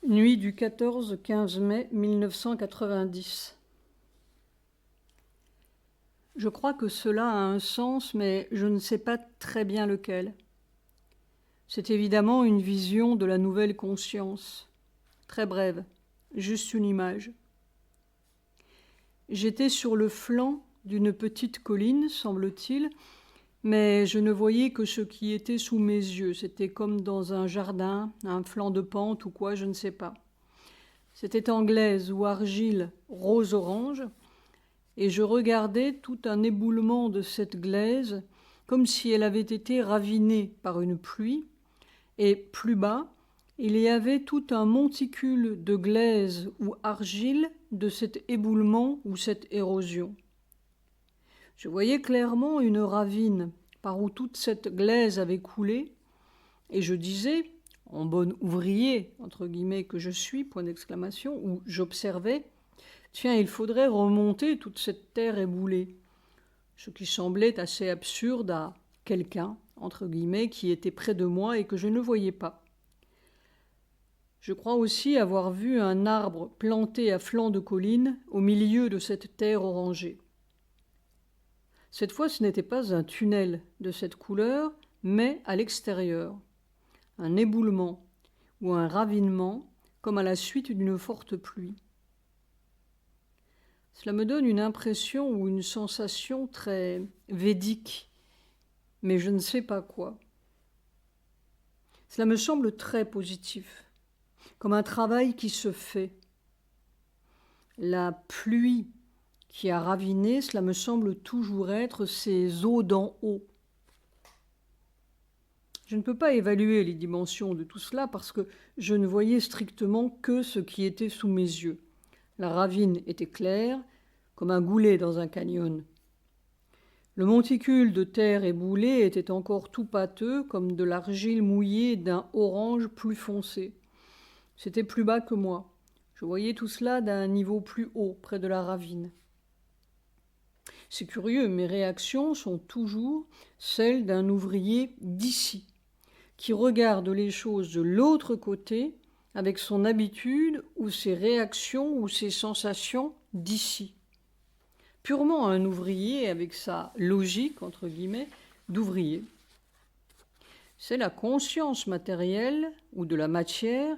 Nuit du 14-15 mai 1990. Je crois que cela a un sens, mais je ne sais pas très bien lequel. C'est évidemment une vision de la nouvelle conscience, très brève, juste une image. J'étais sur le flanc d'une petite colline, semble-t-il, mais je ne voyais que ce qui était sous mes yeux. C'était comme dans un jardin, un flanc de pente ou quoi, je ne sais pas. C'était en glaise ou argile rose-orange, et je regardais tout un éboulement de cette glaise, comme si elle avait été ravinée par une pluie, et plus bas, il y avait tout un monticule de glaise ou argile de cet éboulement ou cette érosion. Je voyais clairement une ravine par où toute cette glaise avait coulé, et je disais, en bon ouvrier, entre guillemets, que je suis, point d'exclamation, ou j'observais, tiens, il faudrait remonter toute cette terre éboulée, ce qui semblait assez absurde à quelqu'un, entre guillemets, qui était près de moi et que je ne voyais pas. Je crois aussi avoir vu un arbre planté à flanc de colline au milieu de cette terre orangée. Cette fois, ce n'était pas un tunnel de cette couleur, mais à l'extérieur, un éboulement ou un ravinement, comme à la suite d'une forte pluie. Cela me donne une impression ou une sensation très védique, mais je ne sais pas quoi. Cela me semble très positif, comme un travail qui se fait. La pluie qui a raviné, cela me semble toujours être ces eaux d'en haut. Je ne peux pas évaluer les dimensions de tout cela parce que je ne voyais strictement que ce qui était sous mes yeux. La ravine était claire, comme un goulet dans un canyon. Le monticule de terre éboulée était encore tout pâteux, comme de l'argile mouillée d'un orange plus foncé. C'était plus bas que moi. Je voyais tout cela d'un niveau plus haut, près de la ravine. C'est curieux, mes réactions sont toujours celles d'un ouvrier d'ici, qui regarde les choses de l'autre côté avec son habitude ou ses réactions ou ses sensations d'ici. Purement un ouvrier avec sa logique, entre guillemets, d'ouvrier. C'est la conscience matérielle ou de la matière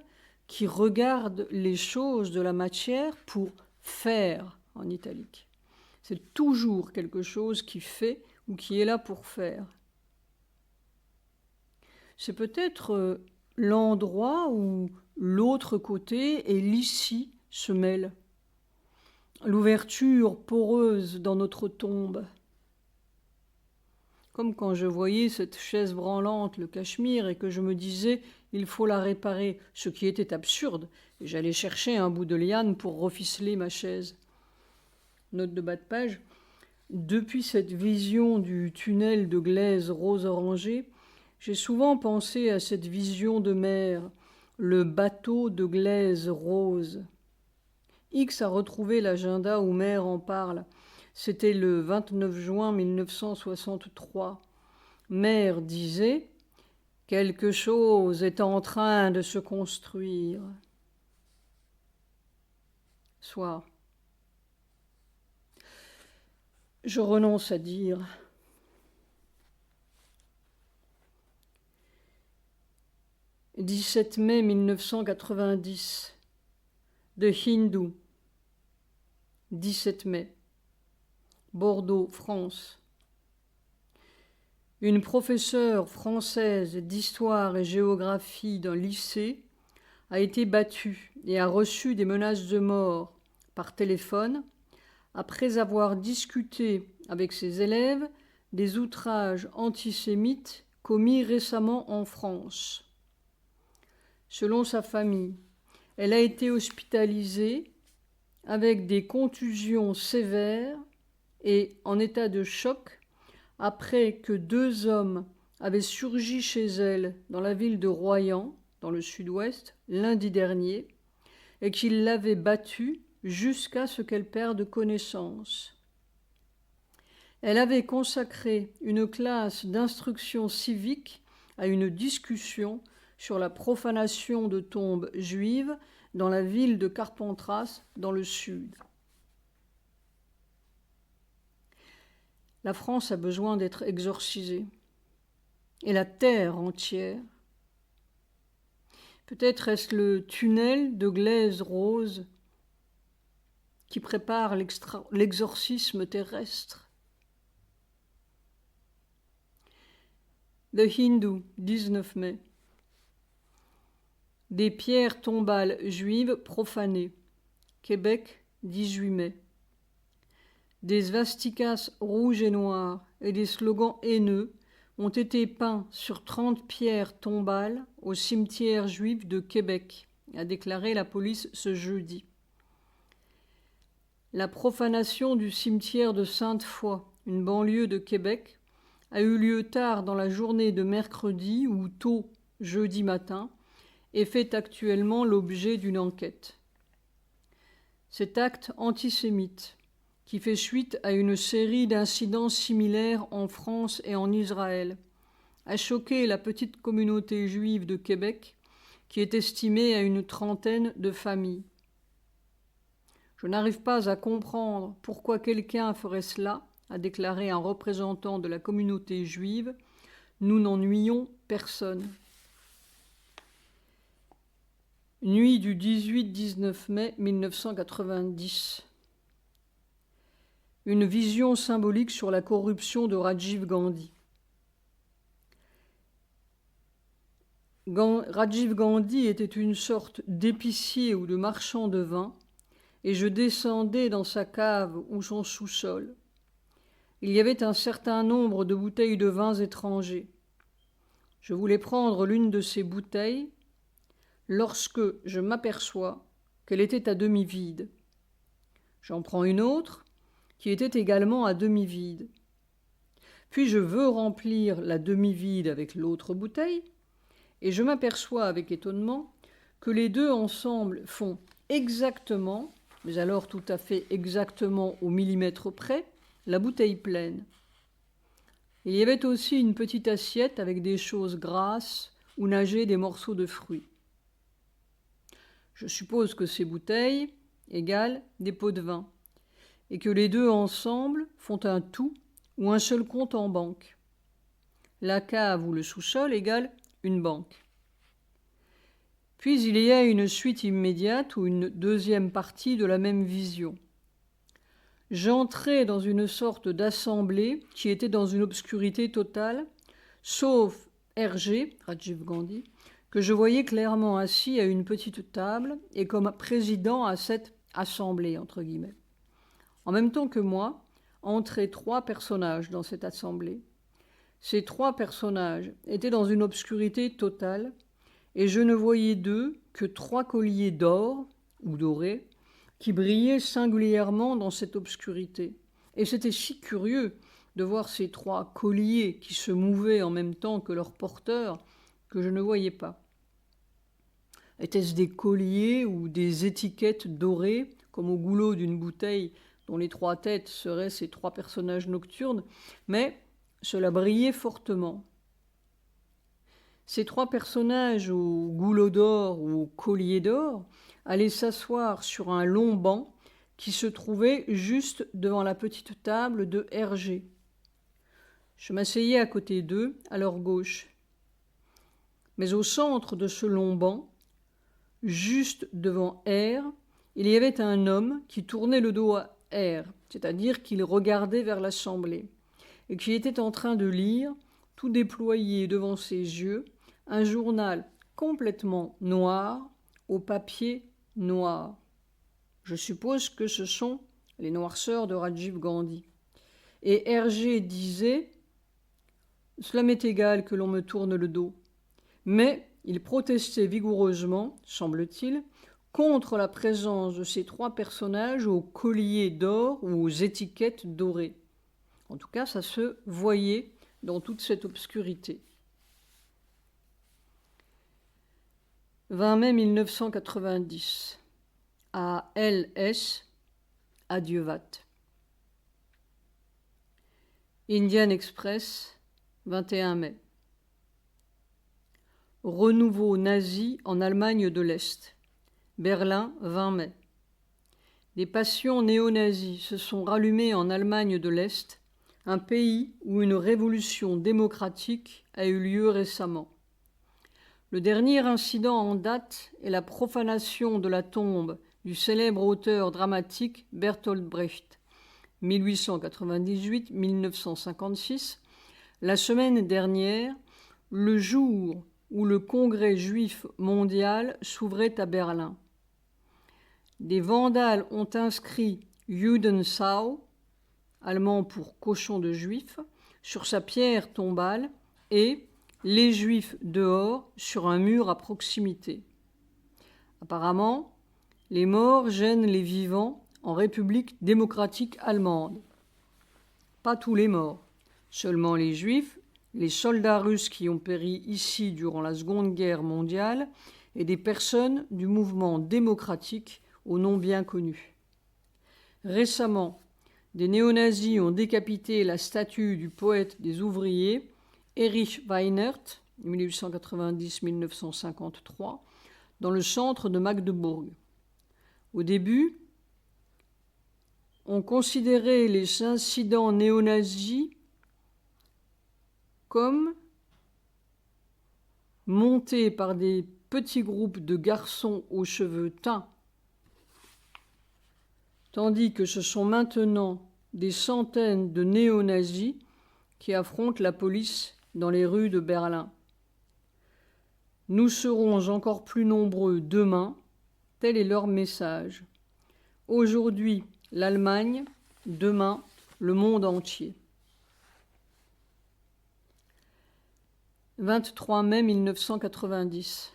qui regarde les choses de la matière pour faire, en italique. C'est toujours quelque chose qui fait ou qui est là pour faire. C'est peut-être l'endroit où l'autre côté et l'ici se mêlent. L'ouverture poreuse dans notre tombe. Comme quand je voyais cette chaise branlante, le Cachemire, et que je me disais « il faut la réparer », ce qui était absurde, et j'allais chercher un bout de liane pour reficeler ma chaise. Note de bas de page. Depuis cette vision du tunnel de glaise rose-orangé, j'ai souvent pensé à cette vision de mer, le bateau de glaise rose. X a retrouvé l'agenda où Mère en parle. C'était le 29 juin 1963. Mère disait « Quelque chose est en train de se construire. » Soir. Je renonce à dire. « 17 mai 1990. De Hindu. 17 mai. Bordeaux, France. Une professeure française d'histoire et géographie d'un lycée a été battue et a reçu des menaces de mort par téléphone après avoir discuté avec ses élèves des outrages antisémites commis récemment en France. Selon sa famille, elle a été hospitalisée avec des contusions sévères et en état de choc après que 2 hommes avaient surgi chez elle dans la ville de Royan, dans le sud-ouest, lundi dernier, et qu'ils l'avaient battue jusqu'à ce qu'elle perde connaissance. Elle avait consacré une classe d'instruction civique à une discussion sur la profanation de tombes juives dans la ville de Carpentras, dans le sud. La France a besoin d'être exorcisée, et la terre entière. Peut-être est-ce le tunnel de glaise rose qui prépare l'exorcisme terrestre. The Hindu, 19 mai. Des pierres tombales juives profanées. Québec, 18 mai. Des svastikas rouges et noirs et des slogans haineux ont été peints sur 30 pierres tombales au cimetière juif de Québec, a déclaré la police ce jeudi. La profanation du cimetière de Sainte-Foy, une banlieue de Québec, a eu lieu tard dans la journée de mercredi ou tôt jeudi matin et fait actuellement l'objet d'une enquête. Cet acte antisémite, qui fait suite à une série d'incidents similaires en France et en Israël, a choqué la petite communauté juive de Québec, qui est estimée à une trentaine de familles. Je n'arrive pas à comprendre pourquoi quelqu'un ferait cela, a déclaré un représentant de la communauté juive. Nous n'ennuyons personne. Nuit du 18-19 mai 1990. Une vision symbolique sur la corruption de Rajiv Gandhi. Rajiv Gandhi était une sorte d'épicier ou de marchand de vin, et je descendais dans sa cave ou son sous-sol. Il y avait un certain nombre de bouteilles de vins étrangers. Je voulais prendre l'une de ces bouteilles lorsque je m'aperçois qu'elle était à demi vide. J'en prends une autre qui était également à demi vide. Puis je veux remplir la demi vide avec l'autre bouteille et je m'aperçois avec étonnement que les deux ensemble font exactement, mais alors tout à fait exactement au millimètre près, la bouteille pleine. Il y avait aussi une petite assiette avec des choses grasses où nageaient des morceaux de fruits. Je suppose que ces bouteilles égalent des pots de vin et que les deux ensemble font un tout ou un seul compte en banque. La cave ou le sous-sol égale une banque. Puis il y a une suite immédiate ou une deuxième partie de la même vision. J'entrais dans une sorte d'assemblée qui était dans une obscurité totale, sauf RG, Rajiv Gandhi, que je voyais clairement assis à une petite table et comme président à cette assemblée, entre guillemets. En même temps que moi, entraient 3 personnages dans cette assemblée. Ces 3 personnages étaient dans une obscurité totale et je ne voyais d'eux que 3 colliers d'or ou dorés qui brillaient singulièrement dans cette obscurité. Et c'était si curieux de voir ces 3 colliers qui se mouvaient en même temps que leurs porteurs que je ne voyais pas. Étaient-ce des colliers ou des étiquettes dorées, comme au goulot d'une bouteille dont les 3 têtes seraient ces 3 personnages nocturnes, mais cela brillait fortement. Ces 3 personnages au goulot d'or ou au collier d'or allaient s'asseoir sur un long banc qui se trouvait juste devant la petite table de RG. Je m'asseyais à côté d'eux, à leur gauche. Mais au centre de ce long banc, juste devant R, il y avait un homme qui tournait le dos à R, c'est-à-dire qu'il regardait vers l'assemblée, et qui était en train de lire, tout déployé devant ses yeux, un journal complètement noir, au papier noir. Je suppose que ce sont les noirceurs de Rajiv Gandhi. Et Hergé disait « Cela m'est égal que l'on me tourne le dos ». Mais il protestait vigoureusement, semble-t-il, contre la présence de ces 3 personnages aux colliers d'or ou aux étiquettes dorées. En tout cas, ça se voyait dans toute cette obscurité. 20 mai 1990, à LS, à Dievat. Indian Express, 21 mai. renouveau nazi en Allemagne de l'Est. Berlin, 20 mai. Des passions néo-nazies se sont rallumées en Allemagne de l'Est, un pays où une révolution démocratique a eu lieu récemment. Le dernier incident en date est la profanation de la tombe du célèbre auteur dramatique Bertolt Brecht, 1898-1956, la semaine dernière, le jour où le Congrès juif mondial s'ouvrait à Berlin. Des vandales ont inscrit Judensau, allemand pour cochon de juif, sur sa pierre tombale et les juifs dehors sur un mur à proximité. Apparemment, les morts gênent les vivants en République démocratique allemande. Pas tous les morts, seulement les juifs, les soldats russes qui ont péri ici durant la Seconde Guerre mondiale et des personnes du mouvement démocratique au nom bien connu. Récemment, des néo-nazis ont décapité la statue du poète des ouvriers Erich Weinert, 1890-1953, dans le centre de Magdebourg. Au début, on considérait les incidents néo-nazis comme montés par des petits groupes de garçons aux cheveux teints, tandis que ce sont maintenant des centaines de néo-nazis qui affrontent la police dans les rues de Berlin. Nous serons encore plus nombreux demain, tel est leur message. Aujourd'hui, l'Allemagne, demain, le monde entier. 23 mai 1990.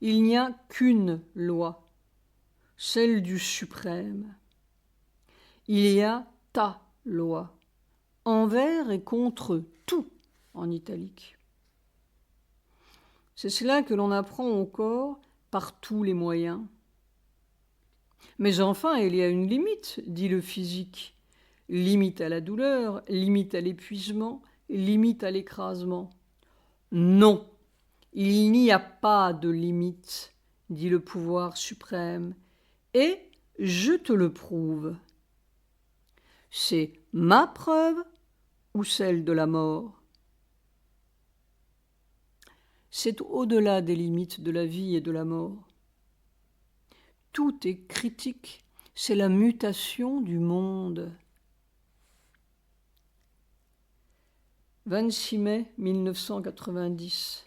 Il n'y a qu'une loi, celle du suprême. Il y a ta loi, envers et contre tout, en italique. C'est cela que l'on apprend au corps par tous les moyens. Mais enfin, il y a une limite, dit le physique. Limite à la douleur, limite à l'épuisement, limite à l'écrasement. Non, il n'y a pas de limite, dit le pouvoir suprême. Et je te le prouve. C'est ma preuve ou celle de la mort? C'est au-delà des limites de la vie et de la mort. Tout est critique, c'est la mutation du monde. 26 mai 1990.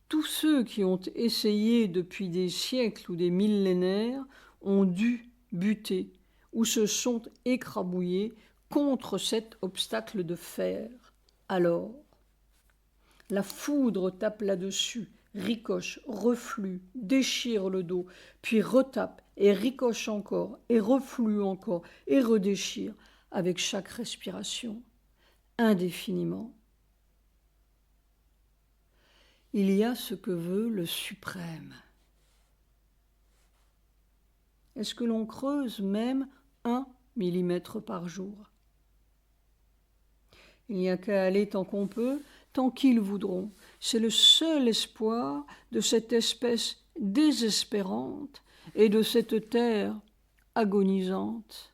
Tous ceux qui ont essayé depuis des siècles ou des millénaires ont dû buter ou se sont écrabouillés contre cet obstacle de fer. Alors, la foudre tape là-dessus, ricoche, reflue, déchire le dos, puis retape et ricoche encore, et reflue encore, et redéchire avec chaque respiration, indéfiniment. Il y a ce que veut le suprême. Est-ce que l'on creuse même 1 millimètre par jour? Il n'y a qu'à aller tant qu'on peut, tant qu'ils voudront. C'est le seul espoir de cette espèce désespérante et de cette terre agonisante.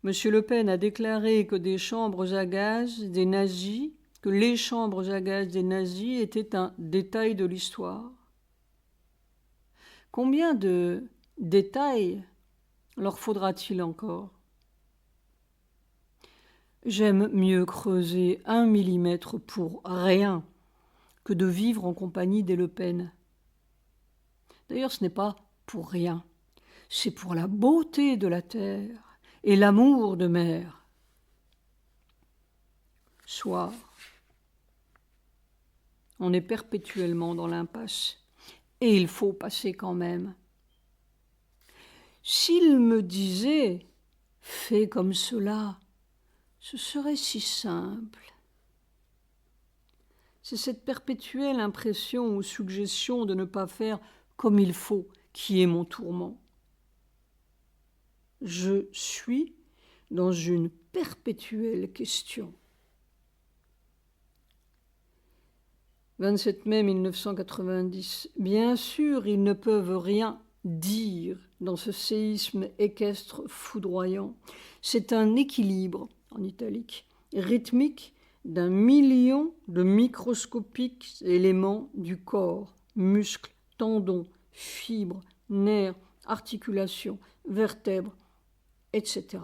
M. Le Pen a déclaré que les chambres à gaz des nazis étaient un détail de l'histoire. Combien de détails leur faudra-t-il encore? J'aime mieux creuser 1 millimètre pour rien que de vivre en compagnie des Le Pen. D'ailleurs, ce n'est pas pour rien, c'est pour la beauté de la terre et l'amour de mer. Soir. On est perpétuellement dans l'impasse, et il faut passer quand même. S'il me disait « fais comme cela », ce serait si simple. C'est cette perpétuelle impression ou suggestion de ne pas faire comme il faut qui est mon tourment. Je suis dans une perpétuelle question. 27 mai 1990. Bien sûr, ils ne peuvent rien dire dans ce séisme équestre foudroyant. C'est un équilibre, en italique, rythmique d'un million de microscopiques éléments du corps, muscles, tendons, fibres, nerfs, articulations, vertèbres, etc.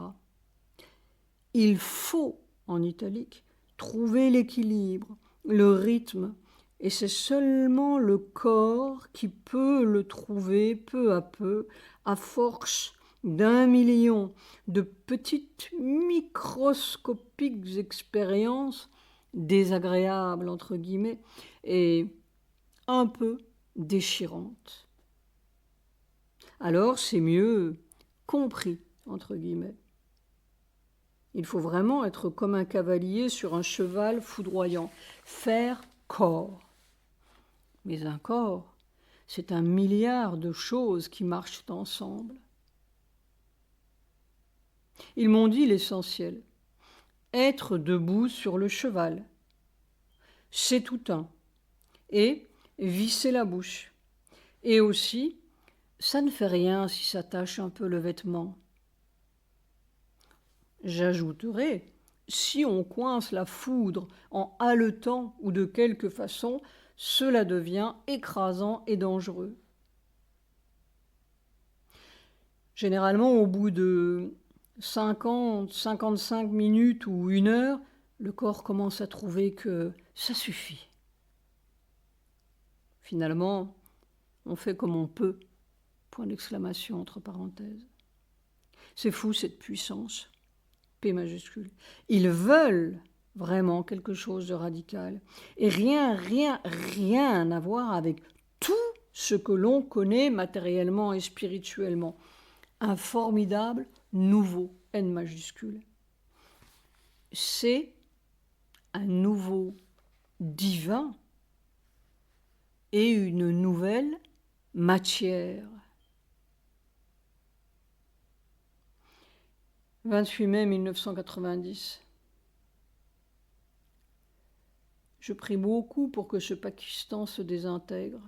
Il faut, en italique, trouver l'équilibre, le rythme, et c'est seulement le corps qui peut le trouver peu à peu, à force d'1 million de petites microscopiques expériences désagréables, entre guillemets, et un peu déchirantes. Alors c'est mieux compris, entre guillemets. Il faut vraiment être comme un cavalier sur un cheval foudroyant, faire corps. Mais un corps, c'est 1 milliard de choses qui marchent ensemble. Ils m'ont dit l'essentiel. Être debout sur le cheval, c'est tout un. Et visser la bouche. Et aussi, ça ne fait rien si ça tache un peu le vêtement. J'ajouterai, si on coince la foudre en haletant ou de quelque façon, cela devient écrasant et dangereux. Généralement, au bout de 50, 55 minutes ou 1 heure, le corps commence à trouver que ça suffit. Finalement, on fait comme on peut, point d'exclamation entre parenthèses. C'est fou cette puissance, P majuscule. Ils veulent vraiment quelque chose de radical. Et rien à voir avec tout ce que l'on connaît matériellement et spirituellement. Un formidable nouveau, N majuscule. C'est un nouveau divin et une nouvelle matière. 28 mai 1990. Je prie beaucoup pour que ce Pakistan se désintègre.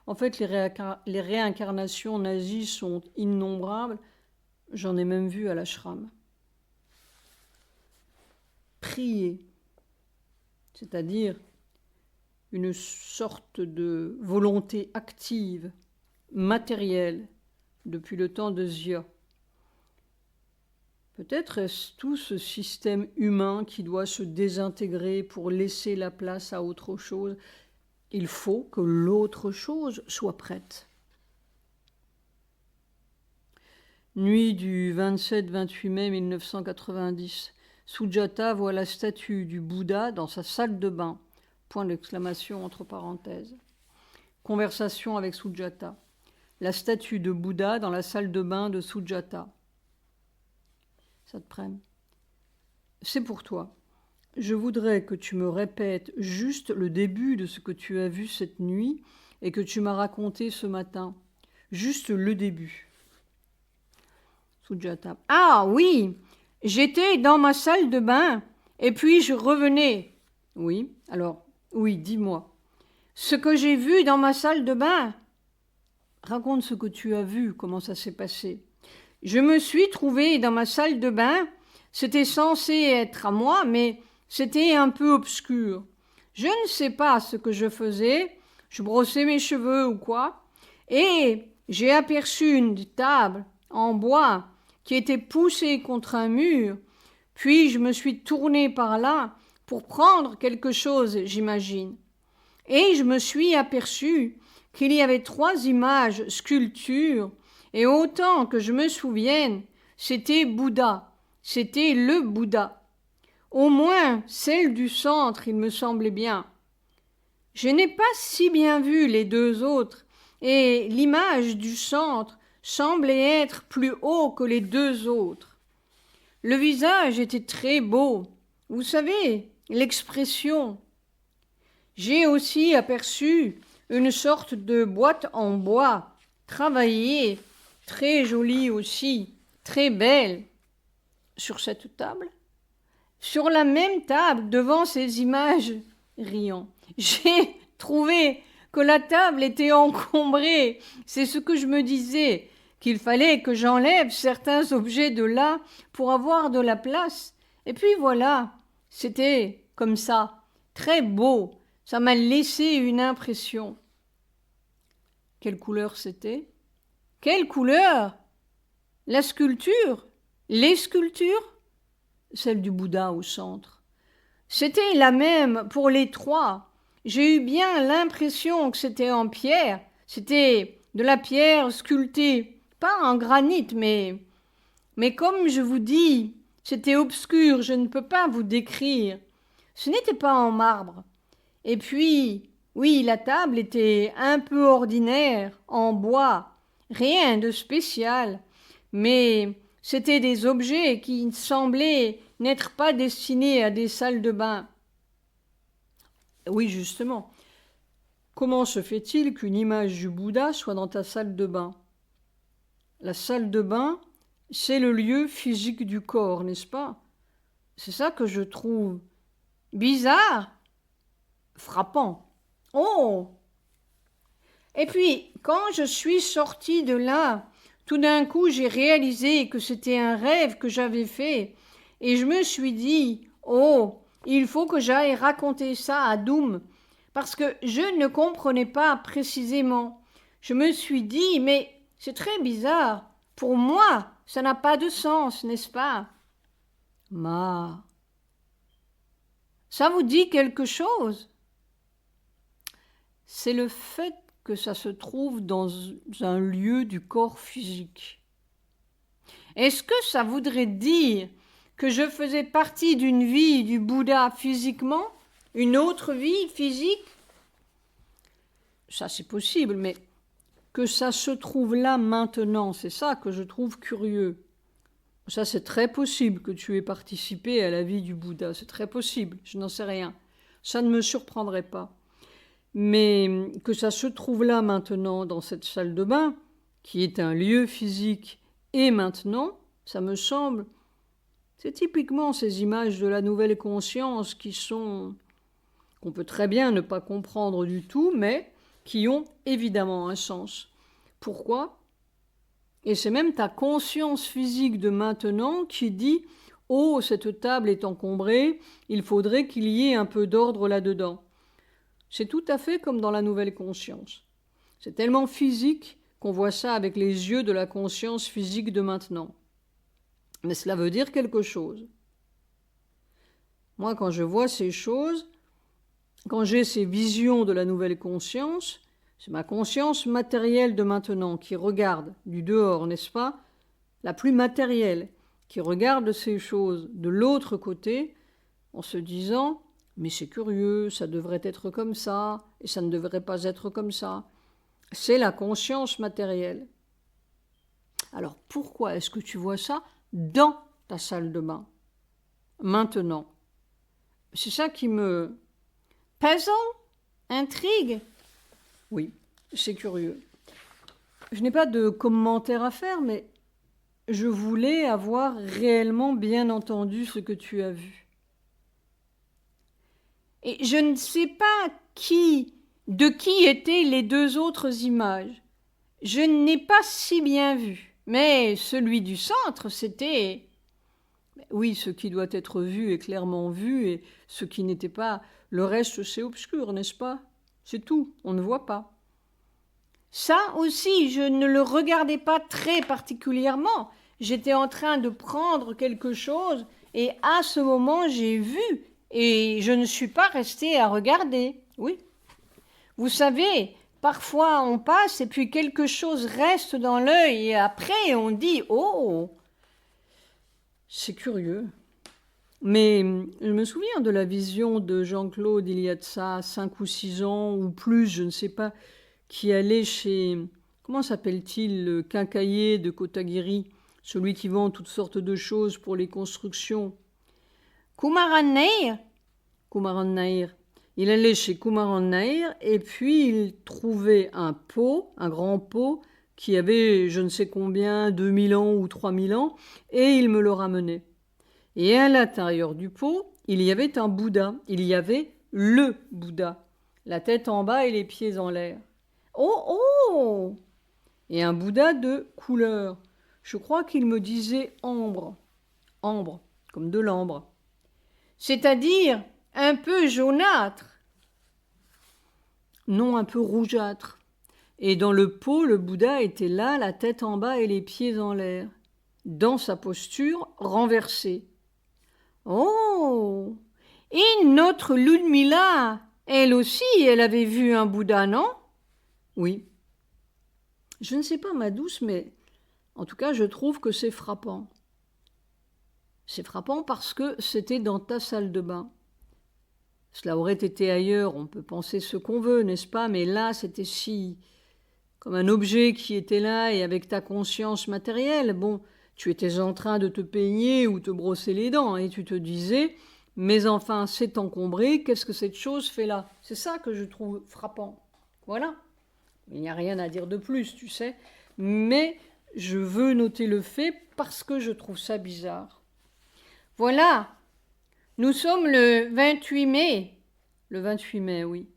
En fait, les réincarnations nazies sont innombrables. J'en ai même vu à l'ashram. Prier, c'est-à-dire une sorte de volonté active, matérielle, depuis le temps de Zia. Peut-être est-ce tout ce système humain qui doit se désintégrer pour laisser la place à autre chose. Il faut que l'autre chose soit prête. Nuit du 27-28 mai 1990. Sujata voit la statue du Bouddha dans sa salle de bain. Point d'exclamation entre parenthèses. Conversation avec Sujata. La statue de Bouddha dans la salle de bain de Sujata. Ça te prenne. C'est pour toi. Je voudrais que tu me répètes juste le début de ce que tu as vu cette nuit et que tu m'as raconté ce matin. Juste le début. Sujata. Ah oui, j'étais dans ma salle de bain et puis je revenais. Oui, alors, oui, dis-moi. Ce que j'ai vu dans ma salle de bain. Raconte ce que tu as vu, comment ça s'est passé. Je me suis trouvée dans ma salle de bain. C'était censé être à moi, mais c'était un peu obscur. Je ne sais pas ce que je faisais. Je brossais mes cheveux ou quoi. Et j'ai aperçu une table en bois qui était poussée contre un mur. Puis je me suis tournée par là pour prendre quelque chose, j'imagine. Et je me suis aperçue qu'il y avait 3 images sculptures, et autant que je me souvienne, c'était Bouddha, c'était le Bouddha. Au moins celle du centre, il me semblait bien. Je n'ai pas si bien vu les 2 autres, et l'image du centre semblait être plus haut que les 2 autres. Le visage était très beau, vous savez, l'expression. J'ai aussi aperçu une sorte de boîte en bois, travaillée, très jolie aussi, très belle sur cette table. Sur la même table, devant ces images, riant, j'ai trouvé que la table était encombrée. C'est ce que je me disais, qu'il fallait que j'enlève certains objets de là pour avoir de la place. Et puis voilà, c'était comme ça, très beau. Ça m'a laissé une impression. Quelle couleur c'était? Quelle couleur? La sculpture? Les sculptures? Celle du Bouddha au centre. C'était la même pour les trois. J'ai eu bien l'impression que c'était en pierre. C'était de la pierre sculptée, pas en granit, mais comme je vous dis, c'était obscur, je ne peux pas vous décrire. Ce n'était pas en marbre. Et puis, oui, la table était un peu ordinaire, en bois, rien de spécial, mais c'étaient des objets qui semblaient n'être pas destinés à des salles de bain. Oui, justement. Comment se fait-il qu'une image du Bouddha soit dans ta salle de bain? La salle de bain, c'est le lieu physique du corps, n'est-ce pas? C'est ça que je trouve bizarre, frappant. Oh! Et puis, quand je suis sortie de là, tout d'un coup, j'ai réalisé que c'était un rêve que j'avais fait, et je me suis dit, oh, il faut que j'aille raconter ça à Doom, parce que je ne comprenais pas précisément. Je me suis dit, mais c'est très bizarre. Pour moi, ça n'a pas de sens, n'est-ce pas? Ça vous dit quelque chose? C'est le fait que ça se trouve dans un lieu du corps physique. Est-ce que ça voudrait dire que je faisais partie d'une vie du Bouddha physiquement, une autre vie physique? Ça c'est possible, mais que ça se trouve là maintenant, c'est ça que je trouve curieux. Ça c'est très possible que tu aies participé à la vie du Bouddha, c'est très possible, je n'en sais rien. Ça ne me surprendrait pas. Mais que ça se trouve là maintenant dans cette salle de bain, qui est un lieu physique, et maintenant, ça me semble, c'est typiquement ces images de la nouvelle conscience qu'on peut très bien ne pas comprendre du tout, mais qui ont évidemment un sens. Pourquoi? Et c'est même ta conscience physique de maintenant qui dit « Oh, cette table est encombrée, il faudrait qu'il y ait un peu d'ordre là-dedans ». C'est tout à fait comme dans la nouvelle conscience. C'est tellement physique qu'on voit ça avec les yeux de la conscience physique de maintenant. Mais cela veut dire quelque chose. Moi, quand je vois ces choses, quand j'ai ces visions de la nouvelle conscience, c'est ma conscience matérielle de maintenant qui regarde du dehors, n'est-ce pas? La plus matérielle, qui regarde ces choses de l'autre côté en se disant « Mais c'est curieux, ça devrait être comme ça, et ça ne devrait pas être comme ça. » C'est la conscience matérielle. Alors pourquoi est-ce que tu vois ça dans ta salle de bain, maintenant? C'est ça qui me... pesant, intrigue. Oui, c'est curieux. Je n'ai pas de commentaire à faire, mais je voulais avoir réellement bien entendu ce que tu as vu. Et je ne sais pas de qui étaient les deux autres images. Je n'ai pas si bien vu, mais celui du centre, c'était... Oui, ce qui doit être vu est clairement vu, et ce qui n'était pas... Le reste, c'est obscur, n'est-ce pas? C'est tout, on ne voit pas. Ça aussi, je ne le regardais pas très particulièrement. J'étais en train de prendre quelque chose, et à ce moment, j'ai vu, et je ne suis pas restée à regarder. Oui. Vous savez, parfois on passe, et puis quelque chose reste dans l'œil, et après on dit « Oh !» C'est curieux. Mais je me souviens de la vision de Jean-Claude il y a de ça 5 ou 6 ans ou plus, je ne sais pas, qui allait chez, comment s'appelle-t-il, le quincaillier de Kotagiri, celui qui vend toutes sortes de choses pour les constructions. Kumaran Nair. Il allait chez Kumaran Nair et puis il trouvait un pot, un grand pot, qui avait je ne sais combien, 2000 ans ou 3000 ans, et il me le ramenait. Et à l'intérieur du pot, il y avait un Bouddha, il y avait le Bouddha, la tête en bas et les pieds en l'air. Oh oh! Et un Bouddha de couleur. Je crois qu'il me disait ambre, ambre, comme de l'ambre. C'est-à-dire un peu jaunâtre. Non, un peu rougeâtre. Et dans le pot, le Bouddha était là, la tête en bas et les pieds en l'air, dans sa posture renversée. Oh! Et notre Ludmilla, elle aussi, elle avait vu un Bouddha, non? Oui. Je ne sais pas, ma douce, mais en tout cas, je trouve que c'est frappant. C'est frappant parce que c'était dans ta salle de bain. Cela aurait été ailleurs, on peut penser ce qu'on veut, n'est-ce pas? Mais là, c'était si... comme un objet qui était là et avec ta conscience matérielle. Bon, tu étais en train de te peigner ou te brosser les dents et tu te disais, mais enfin, c'est encombré, qu'est-ce que cette chose fait là? C'est ça que je trouve frappant. Voilà. Il n'y a rien à dire de plus, tu sais. Mais je veux noter le fait parce que je trouve ça bizarre. Voilà. Nous sommes le 28 mai. Le 28 mai, oui.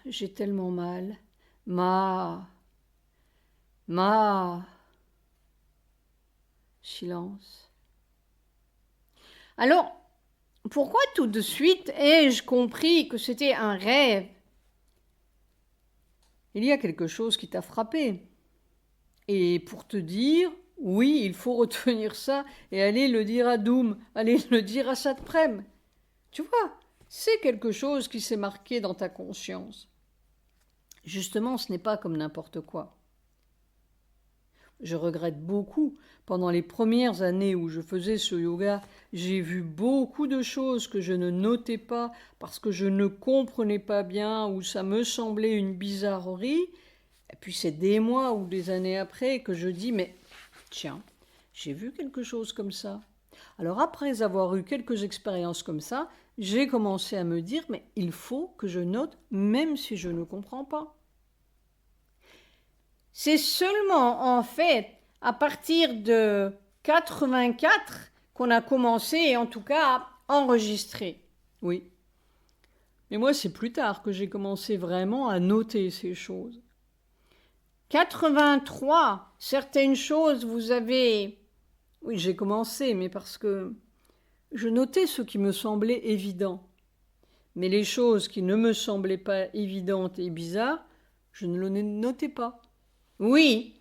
J'ai tellement mal. Silence. Alors, pourquoi tout de suite ai-je compris que c'était un rêve? Il y a quelque chose qui t'a frappé. Et pour te dire, oui, il faut retenir ça et aller le dire à Doom, aller le dire à Satprem. Tu vois, c'est quelque chose qui s'est marqué dans ta conscience. Justement, ce n'est pas comme n'importe quoi. Je regrette beaucoup. Pendant les premières années où je faisais ce yoga, j'ai vu beaucoup de choses que je ne notais pas parce que je ne comprenais pas bien ou ça me semblait une bizarrerie. Et puis c'est des mois ou des années après que je dis mais tiens, j'ai vu quelque chose comme ça. Alors après avoir eu quelques expériences comme ça, j'ai commencé à me dire mais il faut que je note même si je ne comprends pas. C'est seulement en fait à partir de 84 qu'on a commencé en tout cas à enregistrer. Oui. Mais moi c'est plus tard que j'ai commencé vraiment à noter ces choses. 83, certaines choses vous avez... Oui, j'ai commencé, mais parce que je notais ce qui me semblait évident. Mais les choses qui ne me semblaient pas évidentes et bizarres, je ne les notais pas. Oui,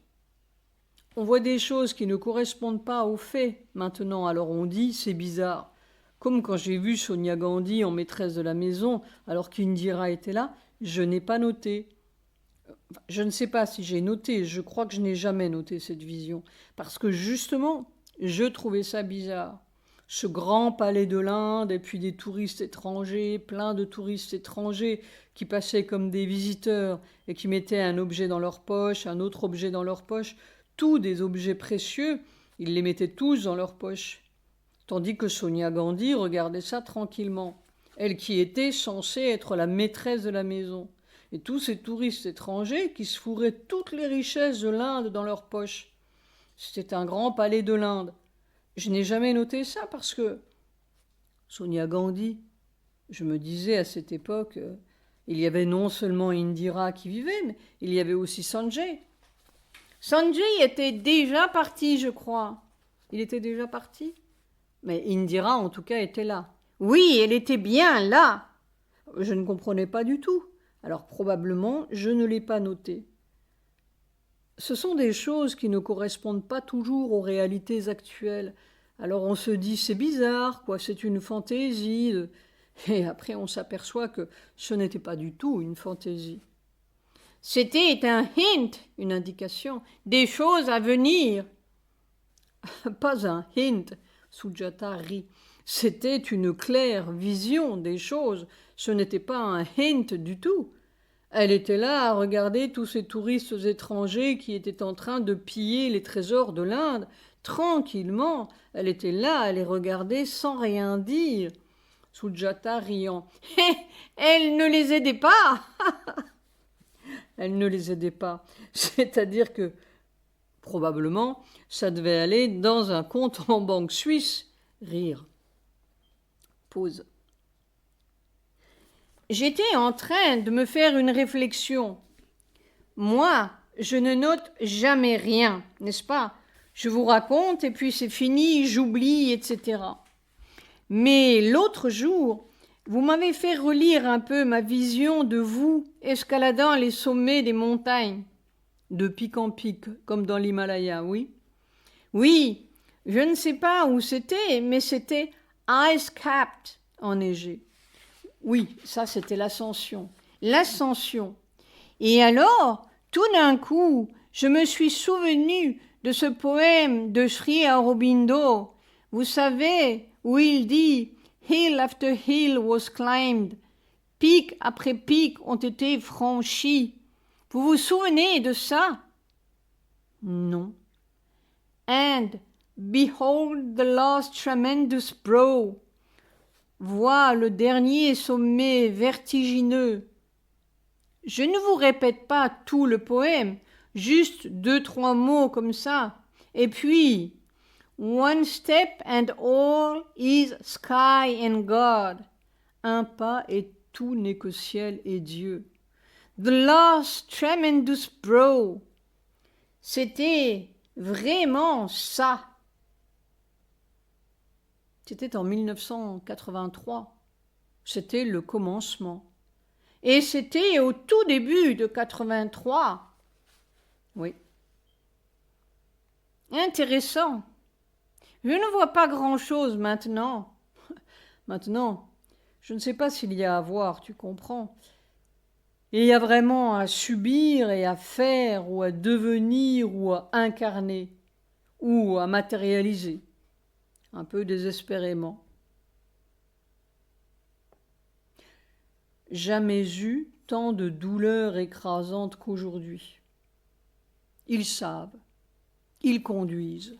on voit des choses qui ne correspondent pas aux faits maintenant, alors on dit c'est bizarre. Comme quand j'ai vu Sonia Gandhi en maîtresse de la maison, alors qu'Indira était là, je n'ai pas noté. Je ne sais pas si j'ai noté, je crois que je n'ai jamais noté cette vision, parce que justement, je trouvais ça bizarre. Ce grand palais de l'Inde et puis des touristes étrangers, plein de touristes étrangers qui passaient comme des visiteurs et qui mettaient un objet dans leur poche, un autre objet dans leur poche, tous des objets précieux, ils les mettaient tous dans leur poche. Tandis que Sonia Gandhi regardait ça tranquillement, elle qui était censée être la maîtresse de la maison. Et tous ces touristes étrangers qui se fourraient toutes les richesses de l'Inde dans leur poche. C'était un grand palais de l'Inde. Je n'ai jamais noté ça parce que Sonia Gandhi, je me disais à cette époque, il y avait non seulement Indira qui vivait, mais il y avait aussi Sanjay. Sanjay était déjà parti, je crois. Il était déjà parti? Mais Indira, en tout cas, était là. Oui, elle était bien là. Je ne comprenais pas du tout. Alors probablement, je ne l'ai pas noté. Ce sont des choses qui ne correspondent pas toujours aux réalités actuelles. Alors on se dit c'est bizarre, quoi, c'est une fantaisie. Et après on s'aperçoit que ce n'était pas du tout une fantaisie. C'était un hint, une indication, des choses à venir. Pas un hint, Sujata rit. C'était une claire vision des choses. Ce n'était pas un hint du tout. Elle était là à regarder tous ces touristes étrangers qui étaient en train de piller les trésors de l'Inde. Tranquillement, elle était là à les regarder sans rien dire. Sujata riant. Elle ne les aidait pas. elle ne les aidait pas. C'est-à-dire que, probablement, ça devait aller dans un compte en banque suisse. Rire. Pause. J'étais en train de me faire une réflexion. Moi, je ne note jamais rien, n'est-ce pas? Je vous raconte et puis c'est fini, j'oublie, etc. Mais l'autre jour, vous m'avez fait relire un peu ma vision de vous escaladant les sommets des montagnes. De pic en pic, comme dans l'Himalaya, oui. Oui, je ne sais pas où c'était, mais c'était ice-capped, enneigé. Oui, ça c'était l'ascension. L'ascension. Et alors, tout d'un coup, je me suis souvenu de ce poème de Sri Aurobindo. Vous savez, où il dit « Hill after hill was climbed » pic après pic ont été franchis. Vous vous souvenez de ça? Non. And behold the last tremendous brow. Vois le dernier sommet vertigineux. Je ne vous répète pas tout le poème, juste 2-3 mots comme ça. Et puis, one step and all is sky and God. Un pas et tout n'est que ciel et Dieu. The last tremendous brow. C'était vraiment ça. C'était en 1983. C'était le commencement. Et c'était au tout début de 83. Oui. Intéressant. Je ne vois pas grand-chose maintenant. Maintenant, je ne sais pas s'il y a à voir, tu comprends. Il y a vraiment à subir et à faire ou à devenir ou à incarner ou à matérialiser, un peu désespérément. Jamais eu tant de douleurs écrasantes qu'aujourd'hui. Ils savent, ils conduisent.